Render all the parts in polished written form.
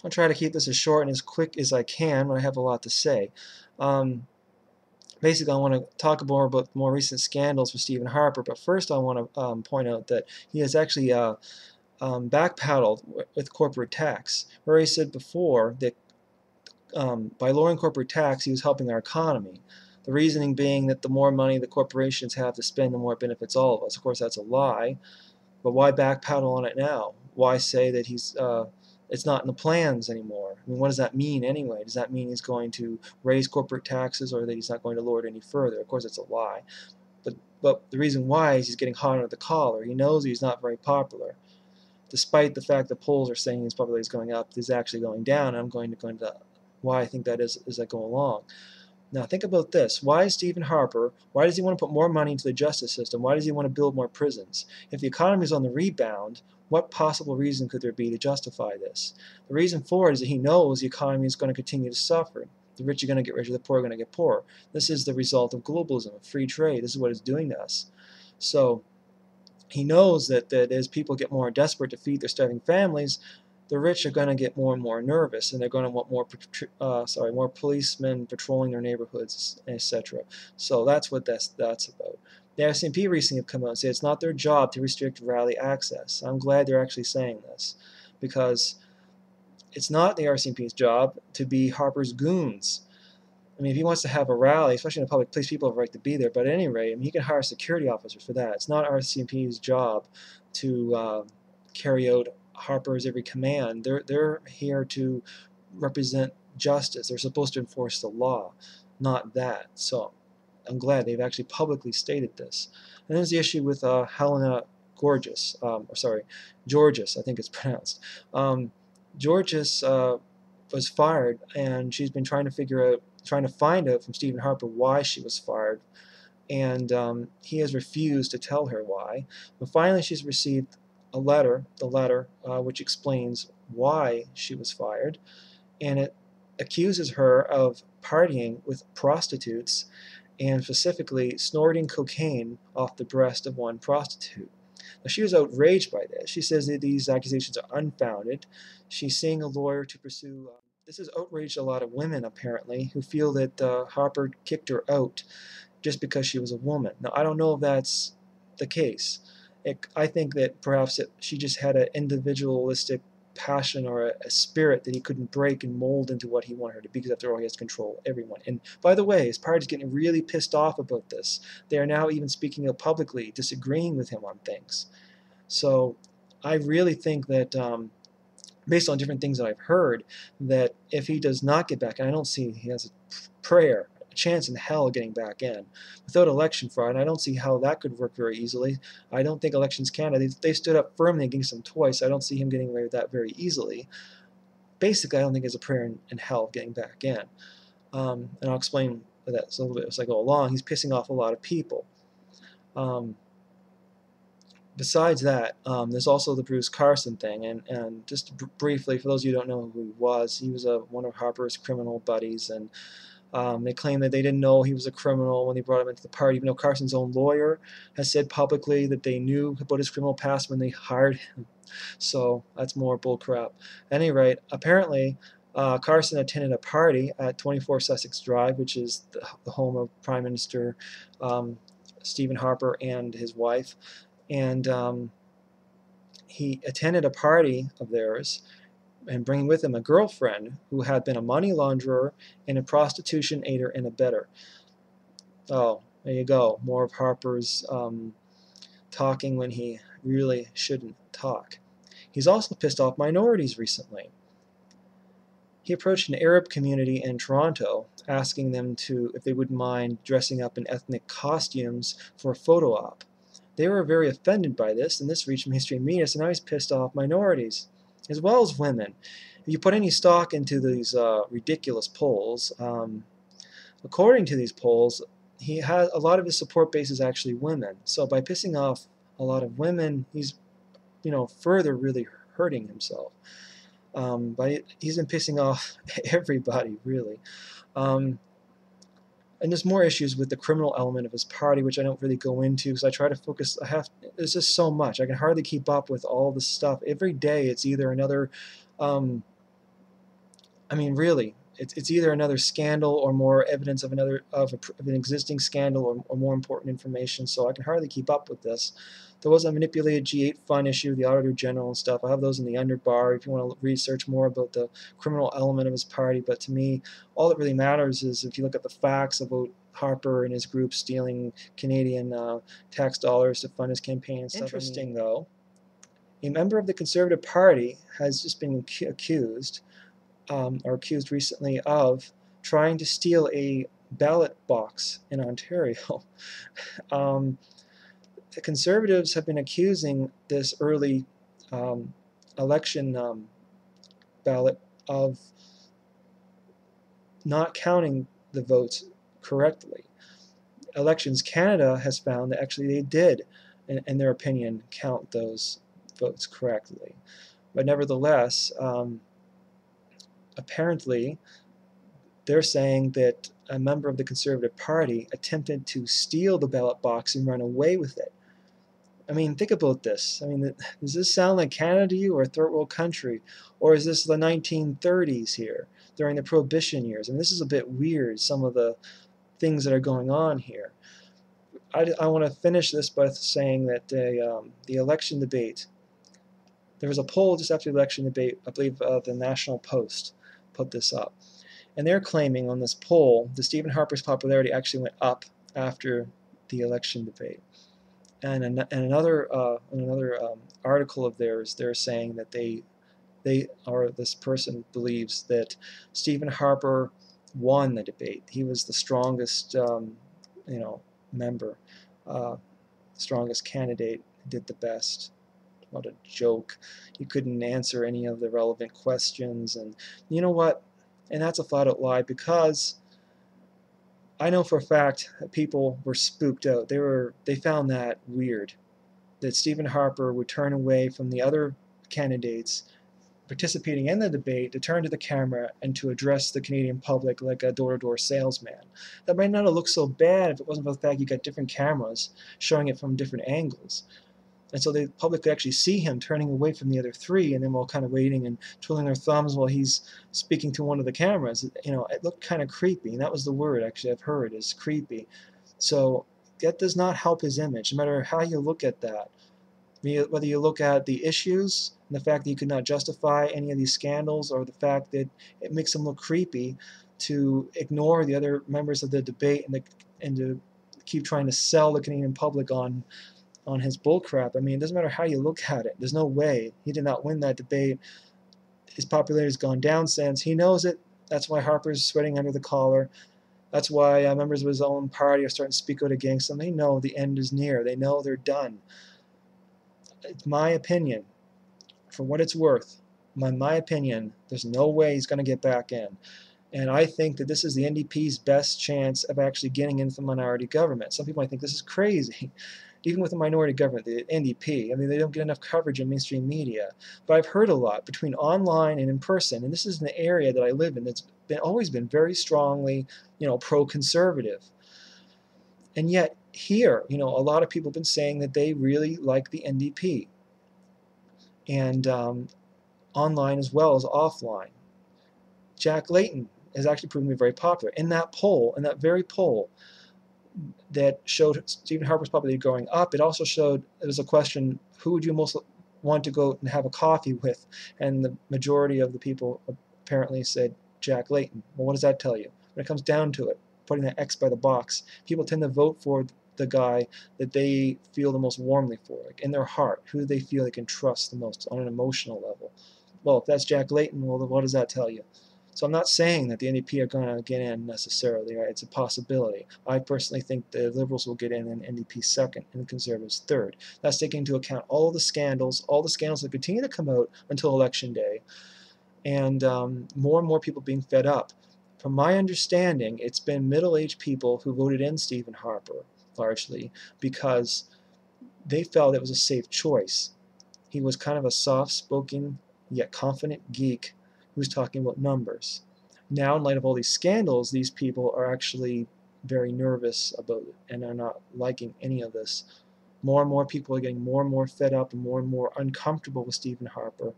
I'll try to keep this as short and as quick as I can, but I have a lot to say. Um, Basically, I want to talk more about more recent scandals with Stephen Harper, but first I want to point out that he has actually backpedaled with corporate tax, where he said before that by lowering corporate tax, he was helping our economy. The reasoning being that the more money the corporations have to spend, the more it benefits all of us. Of course, that's a lie, but why backpedal on it now? Why say that it's not in the plans anymore? I mean, what does that mean anyway? Does that mean he's going to raise corporate taxes or that he's not going to lower it any further? Of course, it's a lie. But the reason why is he's getting hot under the collar. He knows he's not very popular. Despite the fact that polls are saying his popularity is going up, it's actually going down. I'm going to go into why I think that is as I go along. Now think about this. Why is Stephen Harper, why does he want to put more money into the justice system? Why does he want to build more prisons? If the economy is on the rebound, what possible reason could there be to justify this? The reason for it is that he knows the economy is going to continue to suffer. The rich are going to get richer, the poor are going to get poorer. This is the result of globalism, of free trade. This is what it's doing to us. So he knows that as people get more desperate to feed their starving families, the rich are going to get more and more nervous, and they're going to want more policemen patrolling their neighborhoods, etc. So that's what that's about. The RCMP recently have come out and said it's not their job to restrict rally access. I'm glad they're actually saying this, because it's not the RCMP's job to be Harper's goons. I mean, if he wants to have a rally, especially in a public place, people have a right to be there. But at any rate, I mean, he can hire security officers for that. It's not RCMP's job to carry out Harper's every command. They're here to represent justice. They're supposed to enforce the law, not that. So I'm glad they've actually publicly stated this. And there's the issue with Helena Guergis, Georgis, I think it's pronounced. Georgis was fired, and she's been trying to find out from Stephen Harper why she was fired, and he has refused to tell her why. But finally, she's received a letter, which explains why she was fired, and it accuses her of partying with prostitutes and specifically snorting cocaine off the breast of one prostitute. Now, she was outraged by this. She says that these accusations are unfounded. She's seeing a lawyer to pursue. This has outraged a lot of women, apparently, who feel that Harper kicked her out just because she was a woman. Now, I don't know if that's the case. I think that perhaps she just had an individualistic passion or a spirit that he couldn't break and mold into what he wanted her to be, because after all, he has control of everyone. And by the way, his party's getting really pissed off about this. They are now even speaking out publicly, disagreeing with him on things. So I really think that, based on different things that I've heard, that if he does not get back, and I don't see he has a chance in hell of getting back in, without election fraud, and I don't see how that could work very easily. I don't think elections can. They stood up firmly against him twice. I don't see him getting away with that very easily. Basically, I don't think there's a prayer in hell of getting back in. And I'll explain that a little bit as I go along. He's pissing off a lot of people. Besides that, there's also the Bruce Carson thing, and just briefly, for those of you who don't know who he was one of Harper's criminal buddies, and they claim that they didn't know he was a criminal when they brought him into the party, even though Carson's own lawyer has said publicly that they knew about his criminal past when they hired him. So that's more bullcrap. At any rate, apparently Carson attended a party at 24 Sussex Drive, which is the home of Prime Minister Stephen Harper and his wife, and he attended a party of theirs and bringing with him a girlfriend who had been a money launderer and a prostitution aider and abetter. Oh, there you go. More of Harper's talking when he really shouldn't talk. He's also pissed off minorities recently. He approached an Arab community in Toronto, asking them if they wouldn't mind dressing up in ethnic costumes for a photo op. They were very offended by this, and this reached mainstream media, so now he's pissed off minorities, as well as women. If you put any stock into these ridiculous polls, according to these polls, he has a lot of his support base is actually women. So by pissing off a lot of women, he's further really hurting himself. But he's been pissing off everybody, really. And there's more issues with the criminal element of his party, which I don't really go into because I try to focus. There's just so much. I can hardly keep up with all the stuff. Every day it's either another I mean, really, it's either another scandal or more evidence of an existing scandal, or more important information. So I can hardly keep up with this. There was a manipulated G8 fund issue, the Auditor General and stuff. I have those in the underbar if you want to research more about the criminal element of his party. But to me, all that really matters is if you look at the facts about Harper and his group stealing Canadian tax dollars to fund his campaign and stuff. Interesting, though, a member of the Conservative Party has just been accused recently of trying to steal a ballot box in Ontario. The Conservatives have been accusing this early election ballot of not counting the votes correctly. Elections Canada has found that actually they did, in their opinion, count those votes correctly. But nevertheless, apparently, they're saying that a member of the Conservative Party attempted to steal the ballot box and run away with it. I mean, think about this. I mean, does this sound like Canada to you, or a third world country? Or is this the 1930s here, during the Prohibition years? I mean, this is a bit weird, some of the things that are going on here. I want to finish this by saying that the election debate, there was a poll just after the election debate, I believe the National Post put this up. And they're claiming on this poll that Stephen Harper's popularity actually went up after the election debate. And in another article of theirs, they're saying that this person believes that Stephen Harper won the debate. He was the strongest, member, strongest candidate, did the best. What a joke. He couldn't answer any of the relevant questions. And you know what? And that's a flat-out lie, because I know for a fact that people were spooked out. They found that weird, that Stephen Harper would turn away from the other candidates participating in the debate to turn to the camera and to address the Canadian public like a door-to-door salesman. That might not have looked so bad if it wasn't for the fact you got different cameras showing it from different angles. And so the public could actually see him turning away from the other three, and then while kind of waiting and twiddling their thumbs while he's speaking to one of the cameras. It looked kind of creepy, and that was the word actually I've heard, is creepy. So that does not help his image, no matter how you look at that. Whether you look at the issues and the fact that you could not justify any of these scandals, or the fact that it makes him look creepy to ignore the other members of the debate and to keep trying to sell the Canadian public on his bullcrap. I mean, it doesn't matter how you look at it. There's no way. He did not win that debate. His popularity has gone down since. He knows it. That's why Harper's sweating under the collar. That's why members of his own party are starting to speak out against him. They know the end is near. They know they're done. It's my opinion. For what it's worth, my opinion, there's no way he's going to get back in. And I think that this is the NDP's best chance of actually getting into the minority government. Some people might think this is crazy. Even with the minority government, the NDP, I mean, they don't get enough coverage in mainstream media. But I've heard a lot between online and in person, and this is an area that I live in that's always been very strongly, pro-conservative. And yet here, a lot of people have been saying that they really like the NDP, and online as well as offline. Jack Layton has actually proven to be very popular. In that poll, in that very poll, that showed Stephen Harper's popularity going up, it also showed, it was a question, who would you most want to go and have a coffee with? And the majority of the people apparently said Jack Layton. Well, what does that tell you? When it comes down to it, putting that X by the box, people tend to vote for the guy that they feel the most warmly for, like in their heart, who they feel they can trust the most on an emotional level. Well, if that's Jack Layton, well, what does that tell you? So I'm not saying that the NDP are going to get in necessarily, right? It's a possibility. I personally think the Liberals will get in and NDP second and the Conservatives third. That's taking into account all the scandals that continue to come out until Election Day, and more and more people being fed up. From my understanding, it's been middle-aged people who voted in Stephen Harper, largely, because they felt it was a safe choice. He was kind of a soft-spoken, yet confident geek who's talking about numbers. Now, in light of all these scandals, these people are actually very nervous about it and are not liking any of this. More and more people are getting more and more fed up and more uncomfortable with Stephen Harper.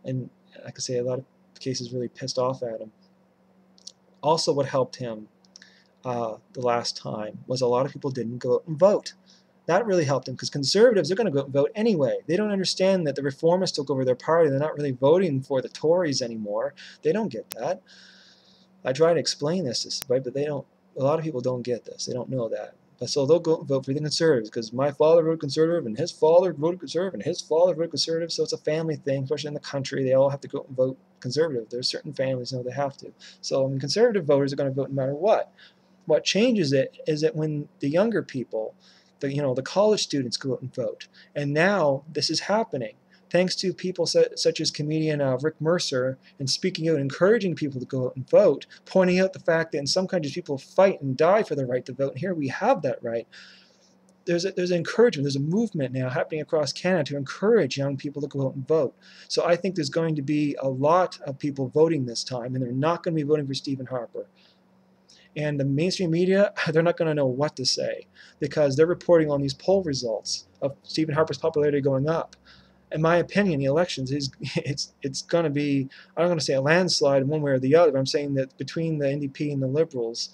And like I say, a lot of case is really pissed off at him. Also, what helped him the last time was a lot of people didn't go out and vote. That really helped him, because conservatives are going to go out and vote anyway. They don't understand that the reformists took over their party. They're not really voting for the Tories anymore. They don't get that. I try to explain this to somebody, but they don't. A lot of people don't get this. They don't know that. But so they'll go out and vote for the conservatives, because my father voted conservative, and his father voted conservative, and his father voted conservative. So it's a family thing, especially in the country. They all have to go out and vote conservative. There's certain families know they have to. So I mean, conservative voters are going to vote no matter what. What changes it is that when the younger people, the college students go out and vote, and now this is happening thanks to people such as comedian Rick Mercer, and speaking out, encouraging people to go out and vote, pointing out the fact that in some countries people fight and die for the right to vote, and here we have that right. There's an encouragement, there's a movement now happening across Canada to encourage young people to go out and vote. So I think there's going to be a lot of people voting this time, and they're not going to be voting for Stephen Harper. And the mainstream media, they're not going to know what to say, because they're reporting on these poll results of Stephen Harper's popularity going up. In my opinion, the elections it's going to be, I don't want to say a landslide in one way or the other, but I'm saying that between the NDP and the Liberals,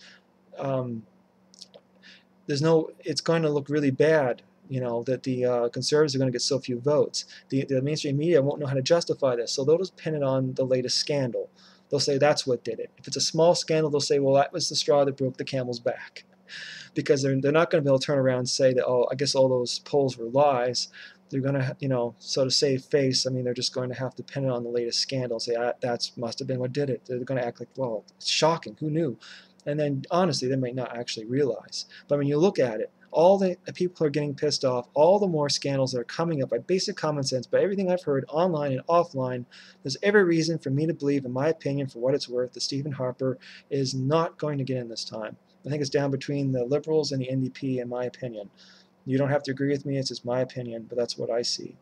it's going to look really bad, that the Conservatives are going to get so few votes. The mainstream media won't know how to justify this, so they'll just pin it on the latest scandal. They'll say that's what did it. If it's a small scandal, they'll say, well, that was the straw that broke the camel's back. Because they're not going to be able to turn around and say that, oh, I guess all those polls were lies. They're going to, so to save face, I mean, they're just going to have to pin it on the latest scandal and say, that must have been what did it. They're going to act like, well, it's shocking. Who knew? And then, honestly, they might not actually realize. But when you look at it, all the people are getting pissed off, all the more scandals that are coming up by basic common sense, by everything I've heard online and offline, there's every reason for me to believe, in my opinion, for what it's worth, that Stephen Harper is not going to get in this time. I think it's down between the Liberals and the NDP, in my opinion. You don't have to agree with me, it's just my opinion, but that's what I see.